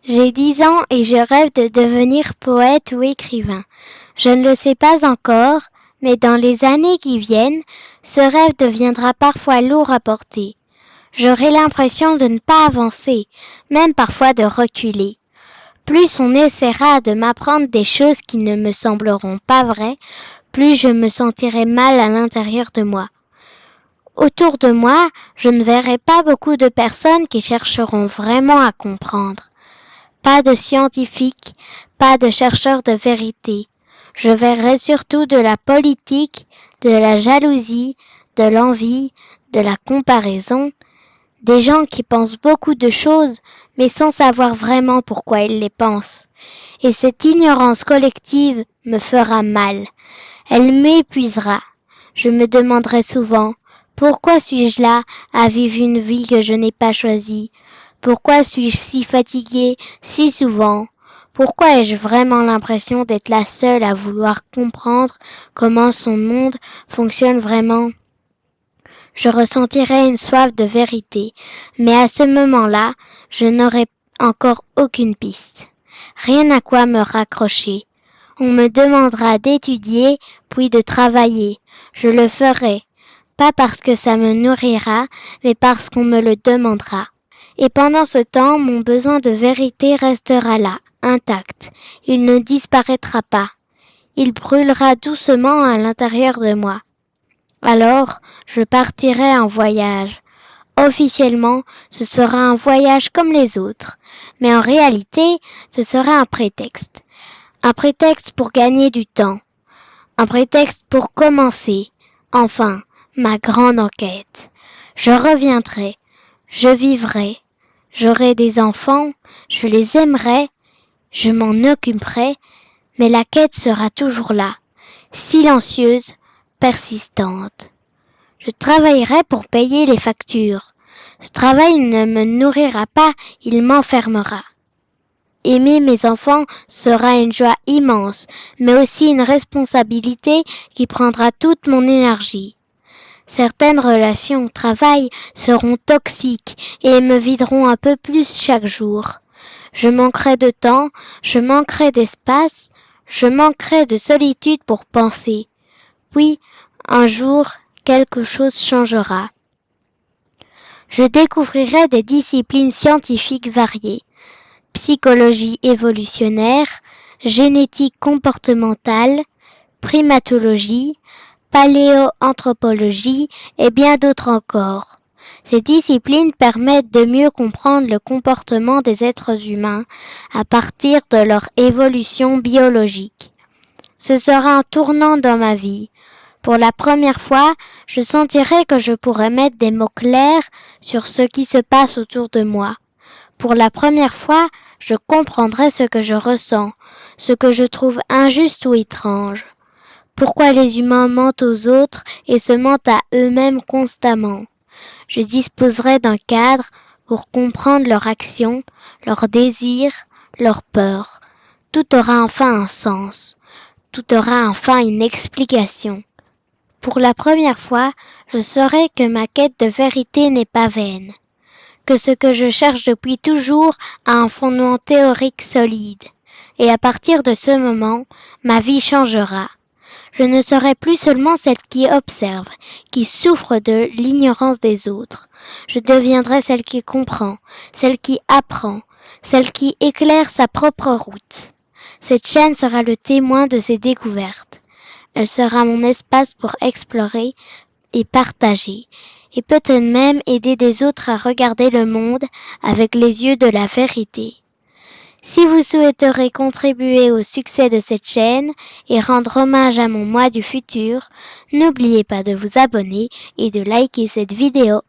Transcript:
J'ai 10 ans et je rêve de devenir poète ou écrivain. Je ne le sais pas encore, mais dans les années qui viennent, ce rêve deviendra parfois lourd à porter. J'aurai l'impression de ne pas avancer, même parfois de reculer. Plus on essaiera de m'apprendre des choses qui ne me sembleront pas vraies, plus je me sentirai mal à l'intérieur de moi. Autour de moi, je ne verrai pas beaucoup de personnes qui chercheront vraiment à comprendre. Pas de scientifiques, pas de chercheurs de vérité. Je verrai surtout de la politique, de la jalousie, de l'envie, de la comparaison, des gens qui pensent beaucoup de choses, mais sans savoir vraiment pourquoi ils les pensent. Et cette ignorance collective me fera mal. Elle m'épuisera. Je me demanderai souvent, pourquoi suis-je là à vivre une vie que je n'ai pas choisie? Pourquoi suis-je si fatiguée si souvent? Pourquoi ai-je vraiment l'impression d'être la seule à vouloir comprendre comment son monde fonctionne vraiment? Je ressentirai une soif de vérité, mais à ce moment-là, je n'aurai encore aucune piste. Rien à quoi me raccrocher. On me demandera d'étudier, puis de travailler. Je le ferai, pas parce que ça me nourrira, mais parce qu'on me le demandera. Et pendant ce temps, mon besoin de vérité restera là, intact. Il ne disparaîtra pas. Il brûlera doucement à l'intérieur de moi. Alors, je partirai en voyage. Officiellement, ce sera un voyage comme les autres, mais en réalité, ce sera un prétexte. Un prétexte pour gagner du temps. Un prétexte pour commencer, enfin, ma grande enquête. Je reviendrai, je vivrai, j'aurai des enfants, je les aimerai, je m'en occuperai, mais la quête sera toujours là, silencieuse, persistante. Je travaillerai pour payer les factures. Ce travail ne me nourrira pas, il m'enfermera. Aimer mes enfants sera une joie immense, mais aussi une responsabilité qui prendra toute mon énergie. Certaines relations au travail seront toxiques et me videront un peu plus chaque jour. Je manquerai de temps, je manquerai d'espace, je manquerai de solitude pour penser. Puis, un jour, quelque chose changera. Je découvrirai des disciplines scientifiques variées. Psychologie évolutionnaire, génétique comportementale, primatologie, paléoanthropologie et bien d'autres encore. Ces disciplines permettent de mieux comprendre le comportement des êtres humains à partir de leur évolution biologique. Ce sera un tournant dans ma vie. Pour la première fois, je sentirai que je pourrais mettre des mots clairs sur ce qui se passe autour de moi. Pour la première fois, je comprendrai ce que je ressens, ce que je trouve injuste ou étrange. Pourquoi les humains mentent aux autres et se mentent à eux-mêmes constamment. Je disposerai d'un cadre pour comprendre leurs actions, leurs désirs, leurs peurs. Tout aura enfin un sens. Tout aura enfin une explication. Pour la première fois, je saurai que ma quête de vérité n'est pas vaine, que ce que je cherche depuis toujours a un fondement théorique solide, et à partir de ce moment, ma vie changera. Je ne serai plus seulement celle qui observe, qui souffre de l'ignorance des autres. Je deviendrai celle qui comprend, celle qui apprend, celle qui éclaire sa propre route. Cette chaîne sera le témoin de ces découvertes. Elle sera mon espace pour explorer et partager, et peut-être même aider des autres à regarder le monde avec les yeux de la vérité. Si vous souhaiterez contribuer au succès de cette chaîne et rendre hommage à mon moi du futur, n'oubliez pas de vous abonner et de liker cette vidéo.